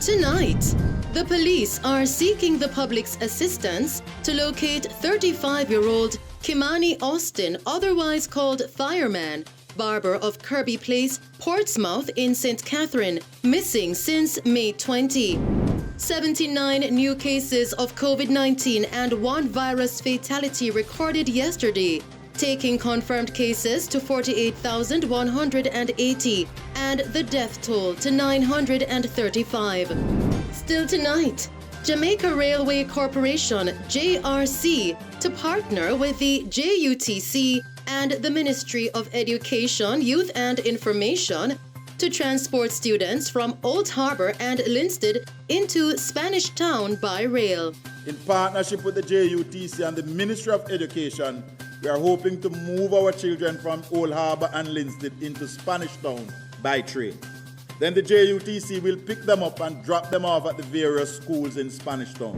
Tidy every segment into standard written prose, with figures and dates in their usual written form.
Tonight, the police are seeking the public's assistance to locate 35-year-old Kimani Austin, otherwise called Fireman, barber of Kirby Place, Portsmouth in St. Catherine, missing since May 20. 79 new cases of COVID-19 and 1 virus fatality recorded yesterday, taking confirmed cases to 48,180 and the death toll to 935. Still tonight, Jamaica Railway Corporation, JRC, to partner with the JUTC and the Ministry of Education, Youth and Information to transport students from Old Harbour and Linstead into Spanish Town by rail. In partnership with the JUTC and the Ministry of Education, we are hoping to move our children from Old Harbour and Linstead into Spanish Town by train. Then the JUTC will pick them up and drop them off at the various schools in Spanish Town.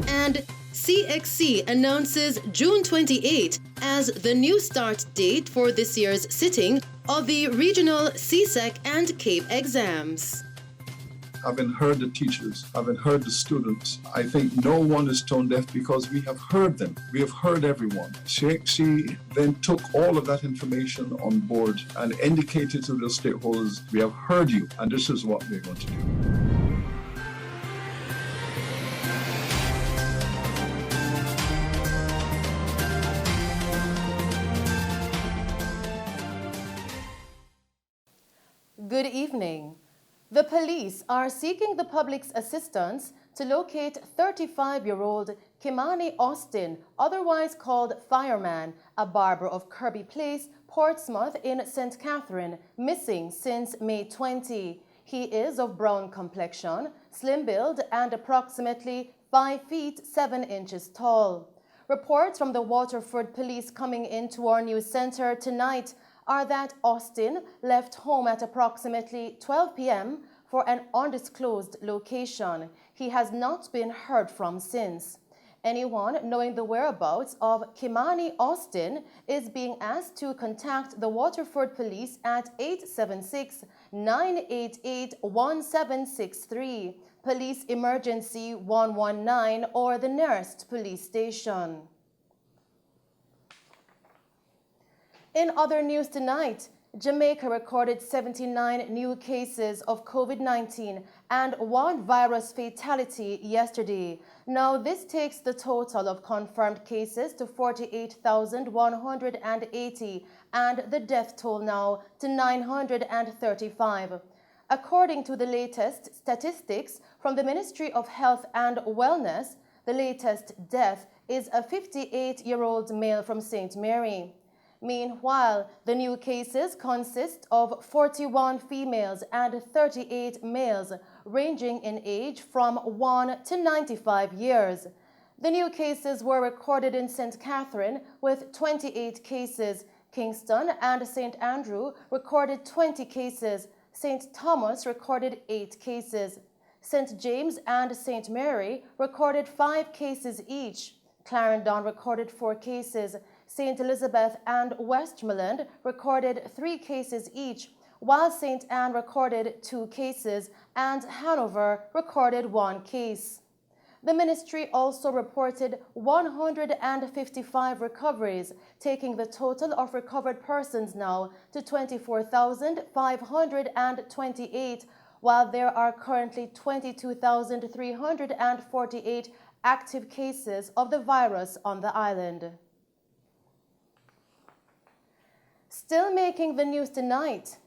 And CXC announces June 28 as the new start date for this year's sitting of the regional CSEC and CAPE exams. Having heard the teachers, having heard the students, I think no one is tone deaf because we have heard them. We have heard everyone. She then took all of that information on board and indicated to the stakeholders, we have heard you, and this is what we're going to do. Good evening. The police are seeking the public's assistance to locate 35-year-old Kimani Austin, otherwise called Fireman, a barber of Kirby Place, Portsmouth in St. Catherine, missing since May 20. He is of brown complexion, slim build, and approximately 5 feet 7 inches tall. Reports from the Waterford Police coming into our news center tonight are that Austin left home at approximately 12 p.m. for an undisclosed location. He has not been heard from since. Anyone knowing the whereabouts of Kimani Austin is being asked to contact the Waterford Police at 876-988-1763, Police Emergency 119, or the nearest police station. In other news tonight, Jamaica recorded 79 new cases of COVID-19 and 1 virus fatality yesterday. Now, this takes the total of confirmed cases to 48,180 and the death toll now to 935. According to the latest statistics from the Ministry of Health and Wellness, the latest death is a 58-year-old male from St. Mary. Meanwhile, the new cases consist of 41 females and 38 males, ranging in age from 1 to 95 years. The new cases were recorded in St. Catherine with 28 cases. Kingston and St. Andrew recorded 20 cases. St. Thomas recorded 8 cases. St. James and St. Mary recorded 5 cases each. Clarendon recorded 4 cases. St. Elizabeth and Westmoreland recorded 3 cases each, while St. Anne recorded 2 cases and Hanover recorded 1 case. The ministry also reported 155 recoveries, taking the total of recovered persons now to 24,528, while there are currently 22,348 active cases of the virus on the island. Still making the news tonight,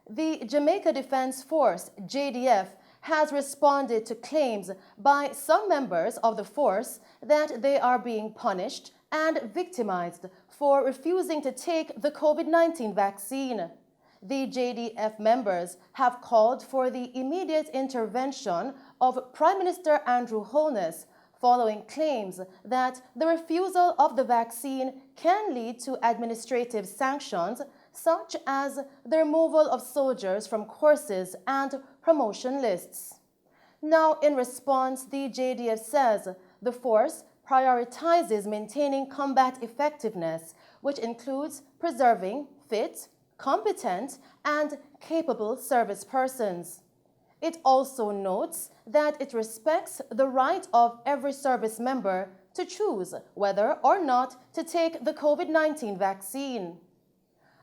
the Jamaica Defense Force, JDF, has responded to claims by some members of the force that they are being punished and victimized for refusing to take the COVID-19 vaccine. The JDF members have called for the immediate intervention of Prime Minister Andrew Holness following claims that the refusal of the vaccine can lead to administrative sanctions, such as the removal of soldiers from courses and promotion lists. Now, in response, the JDF says the force prioritizes maintaining combat effectiveness, which includes preserving fit, competent, and capable service persons. It also notes that it respects the right of every service member to choose whether or not to take the COVID-19 vaccine.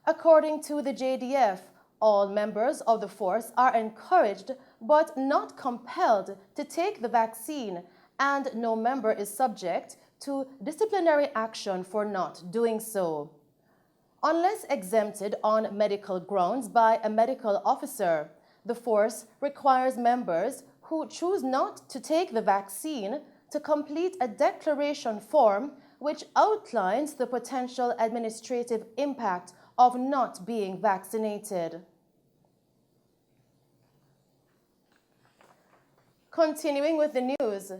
According to the JDF, all members of the force are encouraged but not compelled to take the vaccine, and no member is subject to disciplinary action for not doing so. Unless exempted on medical grounds by a medical officer, the force requires members who choose not to take the vaccine to complete a declaration form which outlines the potential administrative impact of not being vaccinated. Continuing with the news,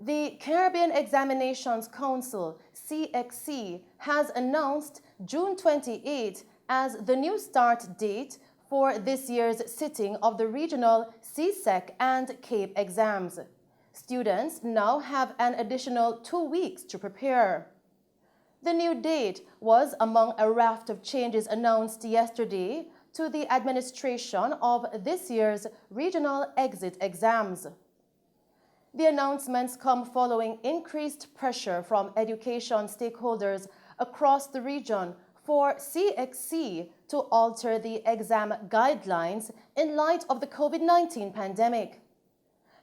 the Caribbean Examinations Council, CXC, has announced June 28 as the new start date for this year's sitting of the regional CSEC and CAPE exams. Students now have an additional 2 weeks to prepare. The new date was among a raft of changes announced yesterday to the administration of this year's regional exit exams. The announcements come following increased pressure from education stakeholders across the region for CXC to alter the exam guidelines in light of the COVID-19 pandemic.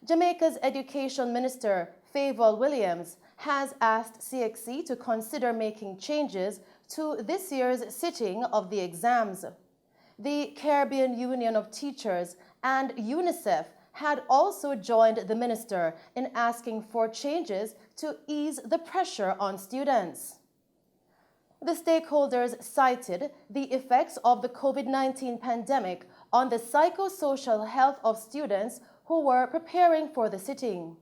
Jamaica's Education Minister, Favour Williams, has asked CXC to consider making changes to this year's sitting of the exams. The Caribbean Union of Teachers and UNICEF had also joined the minister in asking for changes to ease the pressure on students. The stakeholders cited the effects of the COVID-19 pandemic on the psychosocial health of students who were preparing for the sitting.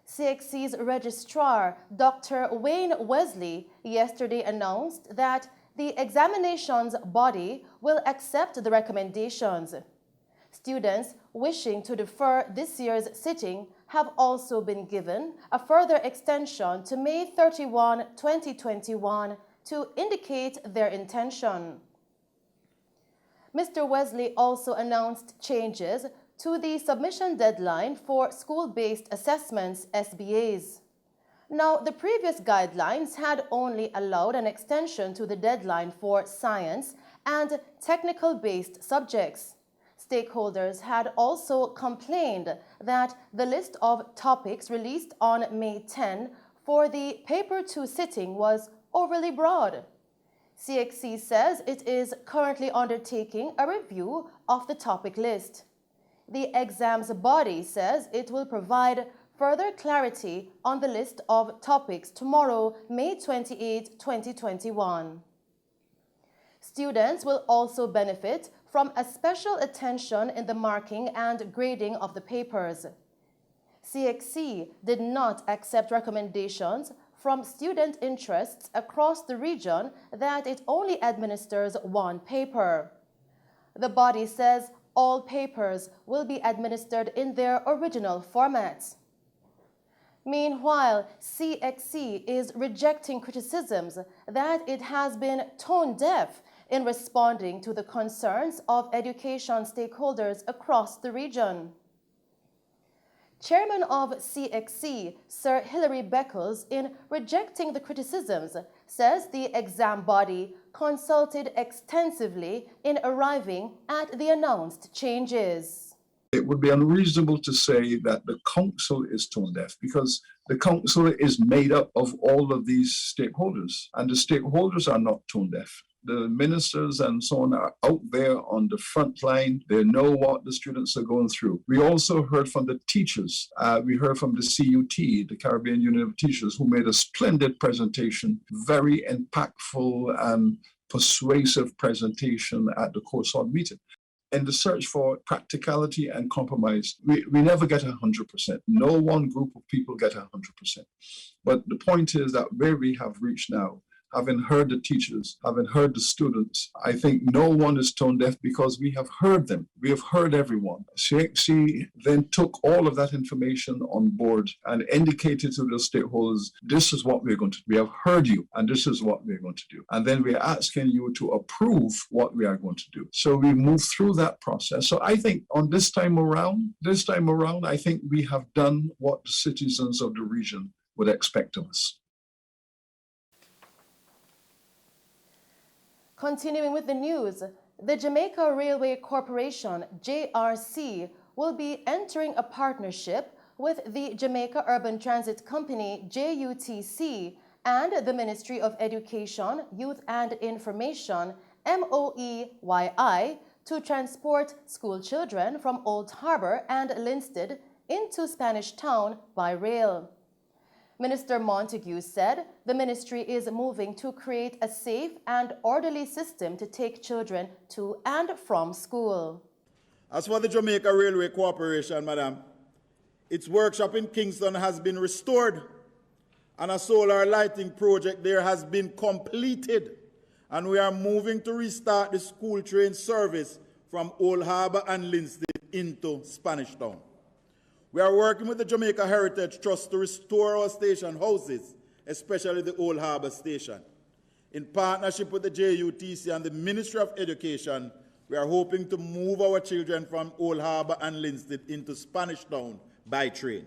CXC's registrar, Dr. Wayne Wesley, yesterday announced that the examinations body will accept the recommendations. Students wishing to defer this year's sitting have also been given a further extension to May 31, 2021 to indicate their intention. Mr. Wesley also announced changes to the submission deadline for school-based assessments, SBAs. Now, the previous guidelines had only allowed an extension to the deadline for science and technical-based subjects. Stakeholders had also complained that the list of topics released on May 10 for the Paper 2 sitting was overly broad. CXC says it is currently undertaking a review of the topic list. The exams body says it will provide further clarity on the list of topics tomorrow, May 28, 2021. Students will also benefit from a special attention in the marking and grading of the papers. CXC did not accept recommendations from student interests across the region that it only administers one paper. The body says all papers will be administered in their original formats. Meanwhile, CXC is rejecting criticisms that it has been tone deaf in responding to the concerns of education stakeholders across the region. Chairman of CXC, Sir Hilary Beckles, in rejecting the criticisms, says the exam body consulted extensively in arriving at the announced changes. It would be unreasonable to say that the council is tone deaf, because the council is made up of all of these stakeholders, and the stakeholders are not tone deaf. The ministers and so on are out there on the front line. They know what the students are going through. We also heard from the teachers. We heard from the CUT, the Caribbean Union of Teachers, who made a splendid presentation, very impactful and persuasive presentation at the COSOD meeting. In the search for practicality and compromise, we never get 100%. No one group of people get 100%. But the point is that where we have reached now, having heard the teachers, having heard the students, I think no one is tone deaf because we have heard them. We have heard everyone. She then took all of that information on board and indicated to the stakeholders, this is what we're going to do. We have heard you, and this is what we're going to do. And then we're asking you to approve what we are going to do. So we move through that process. So I think on this time around, I think we have done what the citizens of the region would expect of us. Continuing with the news, the Jamaica Railway Corporation, JRC, will be entering a partnership with the Jamaica Urban Transit Company, JUTC, and the Ministry of Education, Youth and Information, MOEYI, to transport school children from Old Harbour and Linstead into Spanish Town by rail. Minister Montague said the ministry is moving to create a safe and orderly system to take children to and from school. As for the Jamaica Railway Corporation, Madam, its workshop in Kingston has been restored, and a solar lighting project there has been completed, and we are moving to restart the school train service from Old Harbour and Linstead into Spanish Town. We are working with the Jamaica Heritage Trust to restore our station houses, especially the Old Harbour Station. In partnership with the JUTC and the Ministry of Education, we are hoping to move our children from Old Harbour and Linstead into Spanish Town by train.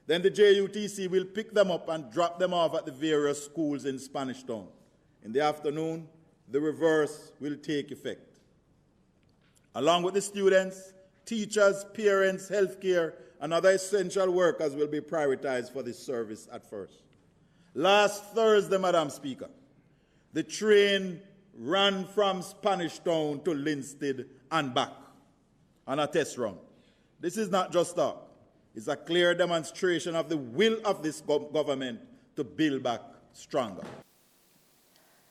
Then the JUTC will pick them up and drop them off at the various schools in Spanish Town. In the afternoon, the reverse will take effect. Along with the students, teachers, parents, healthcare, and other essential workers will be prioritized for this service at first. Last Thursday, Madam Speaker, the train ran from Spanish Town to Linstead and back on a test run. This is not just talk. It's a clear demonstration of the will of this government to build back stronger.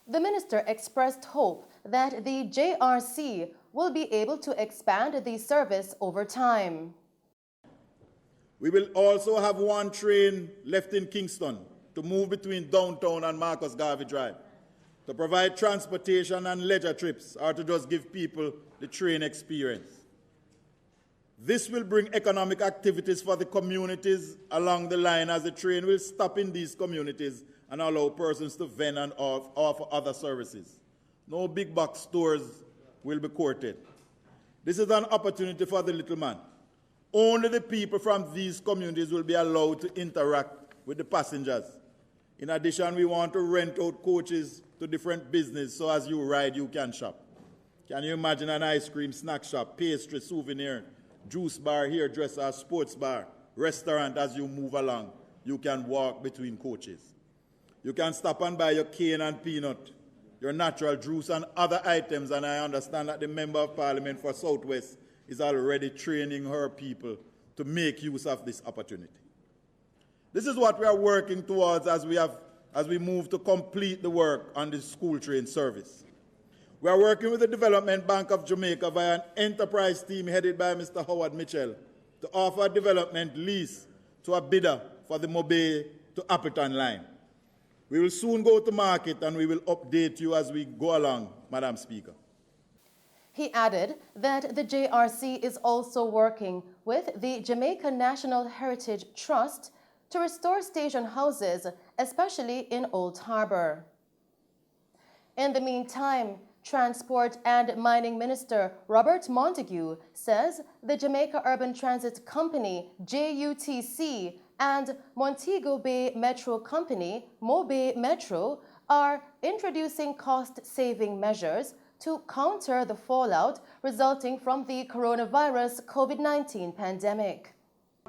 The minister expressed hope that the JRC will be able to expand the service over time. We will also have one train left in Kingston to move between downtown and Marcus Garvey Drive, to provide transportation and leisure trips, or to just give people the train experience. This will bring economic activities for the communities along the line, as the train will stop in these communities and allow persons to vend and offer other services. No big box stores will be courted. This is an opportunity for the little man. Only the people from these communities will be allowed to interact with the passengers. In addition, we want to rent out coaches to different businesses, so as you ride, you can shop. Can you imagine an ice cream, snack shop, pastry, souvenir, juice bar, hairdresser, sports bar, restaurant? As you move along, you can walk between coaches. You can stop and buy your cane and peanut, your natural juice and other items, and I understand that the Member of Parliament for Southwest is already training her people to make use of this opportunity. This is what we are working towards as we move to complete the work on the school train service. We are working with the Development Bank of Jamaica via an enterprise team headed by Mr. Howard Mitchell to offer a development lease to a bidder for the Mobay to Appleton line. We will soon go to market and we will update you as we go along, Madam Speaker. He added that the JRC is also working with the Jamaica National Heritage Trust to restore station houses, especially in Old Harbour. In the meantime, Transport and Mining Minister Robert Montague says the Jamaica Urban Transit Company, JUTC, and Montego Bay Metro Company, Mobay Metro, are introducing cost-saving measures to counter the fallout resulting from the coronavirus COVID-19 pandemic.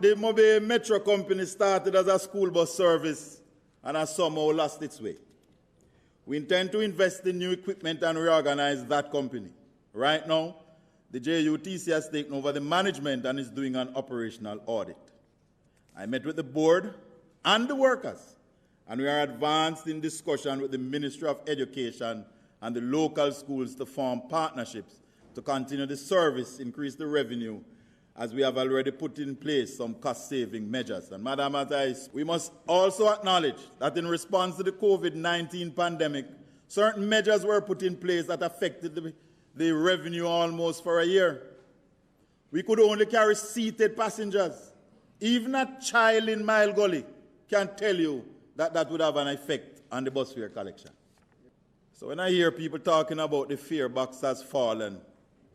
The Mobay Metro Company started as a school bus service and has somehow lost its way. We intend to invest in new equipment and reorganize that company. Right now, the JUTC has taken over the management and is doing an operational audit. I met with the board and the workers, and we are advanced in discussion with the Ministry of Education and the local schools to form partnerships to continue the service, increase the revenue, as we have already put in place some cost-saving measures. And Madam Atais, we must also acknowledge that in response to the COVID-19 pandemic, certain measures were put in place that affected the revenue almost for a year. We could only carry seated passengers. Even a child in Mile Gully can tell you that that would have an effect on the bus fare collection. So when I hear people talking about the fare box has fallen,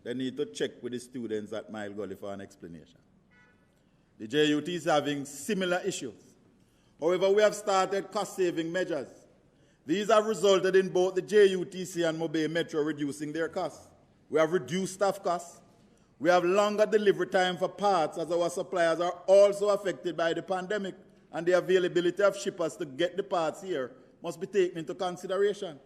they need to check with the students at Mile Gully for an explanation. The JUT is having similar issues. However, we have started cost-saving measures. These have resulted in both the JUTC and Mobile Metro reducing their costs. We have reduced staff costs. We have longer delivery time for parts, as our suppliers are also affected by the pandemic, and the availability of shippers to get the parts here must be taken into consideration.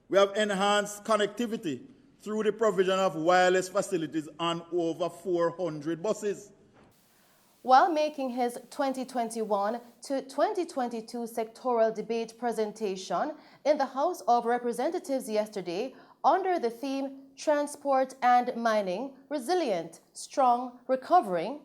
We have enhanced connectivity through the provision of wireless facilities on over 400 buses. While making his 2021 to 2022 sectoral debate presentation in the House of Representatives yesterday under the theme Transport and Mining, Resilient, Strong, Recovering,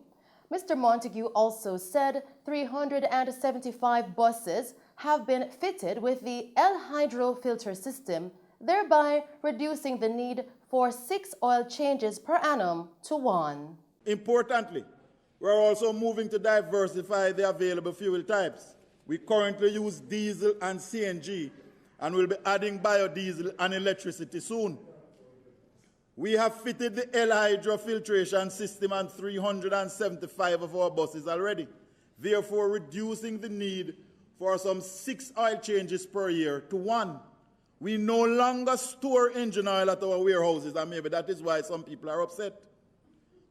Mr. Montague also said 375 buses have been fitted with the L-Hydro filter system, thereby reducing the need for 6 oil changes per annum to 1. Importantly, we are also moving to diversify the available fuel types. We currently use diesel and CNG and will be adding biodiesel and electricity soon. We have fitted the L-Hydro filtration system on 375 of our buses already, therefore reducing the need for some 6 oil changes per year to 1. We no longer store engine oil at our warehouses, and maybe that is why some people are upset,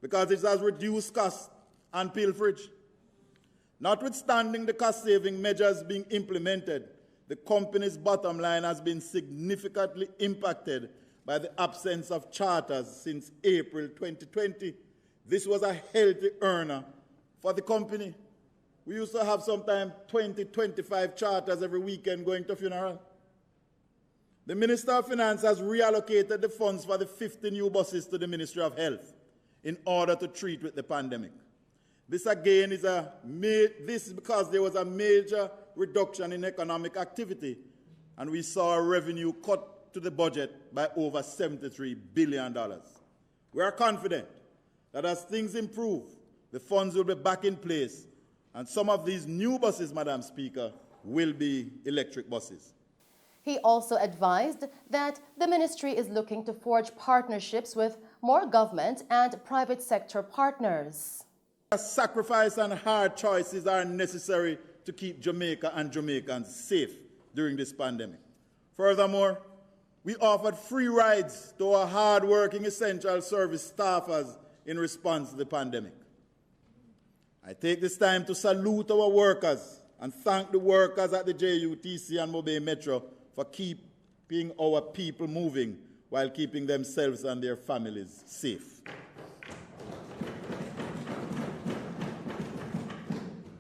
because it has reduced costs and pilferage. Notwithstanding the cost-saving measures being implemented, the company's bottom line has been significantly impacted by the absence of charters since April 2020. This was a healthy earner for the company. We used to have sometimes 20, 25 charters every weekend going to funeral. The Minister of Finance has reallocated the funds for the 50 new buses to the Ministry of Health in order to treat with the pandemic. This again is this is because there was a major reduction in economic activity, and we saw a revenue cut to the budget by over $73 billion. We are confident that as things improve, the funds will be back in place, and some of these new buses, Madam Speaker, will be electric buses. He also advised that the ministry is looking to forge partnerships with more government and private sector partners. Sacrifice and hard choices are necessary to keep Jamaica and Jamaicans safe during this pandemic. Furthermore, we offered free rides to our hard-working essential service staffers in response to the pandemic. I take this time to salute our workers and thank the workers at the JUTC and Mobile Metro for keeping our people moving while keeping themselves and their families safe.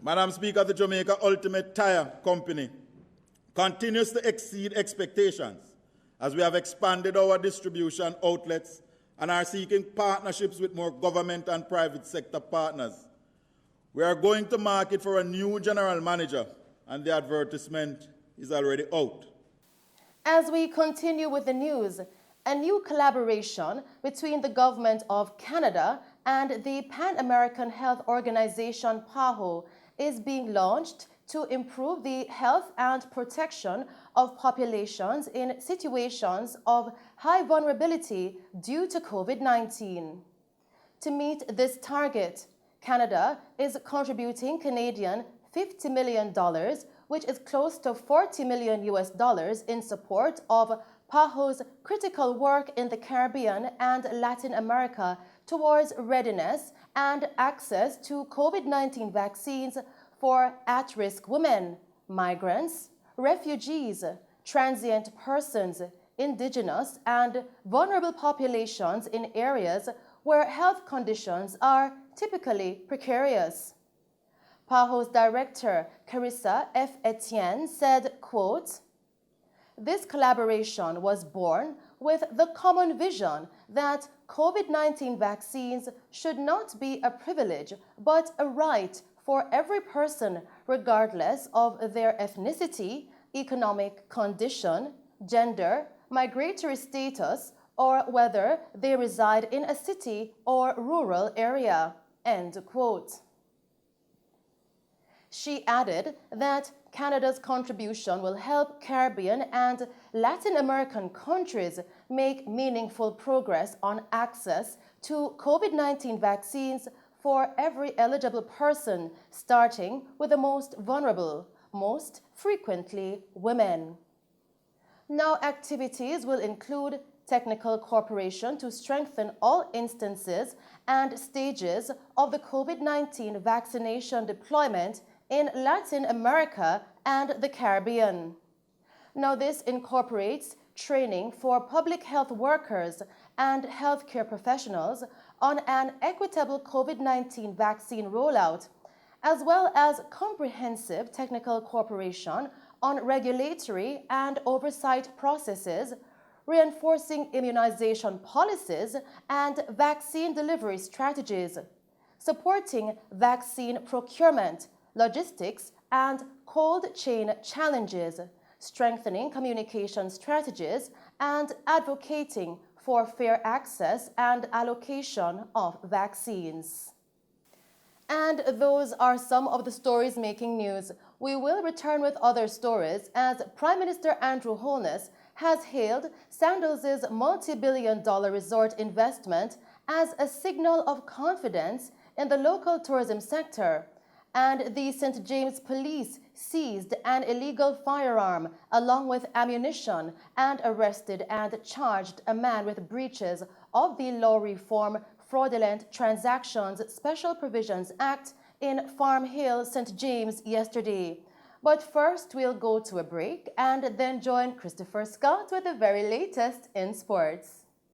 Madam Speaker, the Jamaica Ultimate Tire Company continues to exceed expectations as we have expanded our distribution outlets and are seeking partnerships with more government and private sector partners. We are going to market for a new general manager, and the advertisement is already out. As we continue with the news, a new collaboration between the Government of Canada and the Pan-American Health Organization PAHO is being launched to improve the health and protection of populations in situations of high vulnerability due to COVID-19. To meet this target, Canada is contributing Canadian $50 million, which is close to $40 million in support of PAHO's critical work in the Caribbean and Latin America towards readiness and access to COVID-19 vaccines for at-risk women, migrants, refugees, transient persons, indigenous and vulnerable populations in areas where health conditions are typically precarious. PAHO's director, Carissa F. Etienne, said, quote, "This collaboration was born with the common vision that COVID-19 vaccines should not be a privilege but a right for every person regardless of their ethnicity, economic condition, gender, migratory status, or whether they reside in a city or rural area." End quote. She added that Canada's contribution will help Caribbean and Latin American countries make meaningful progress on access to COVID-19 vaccines for every eligible person, starting with the most vulnerable, most frequently women. Now, activities will include technical cooperation to strengthen all instances and stages of the COVID-19 vaccination deployment in Latin America and the Caribbean. Now, this incorporates training for public health workers and healthcare professionals on an equitable COVID-19 vaccine rollout, as well as comprehensive technical cooperation on regulatory and oversight processes, reinforcing immunization policies and vaccine delivery strategies, supporting vaccine procurement, logistics, and cold chain challenges, strengthening communication strategies, and advocating for fair access and allocation of vaccines. And those are some of the stories making news. We will return with other stories as Prime Minister Andrew Holness has hailed Sandals' multi-billion-dollar resort investment as a signal of confidence in the local tourism sector. And the St. James Police seized an illegal firearm along with ammunition and arrested and charged a man with breaches of the Law Reform Fraudulent Transactions Special Provisions Act in Farm Hill, St. James yesterday. But first, we'll go to a break and then join Christopher Scott with the very latest in sports.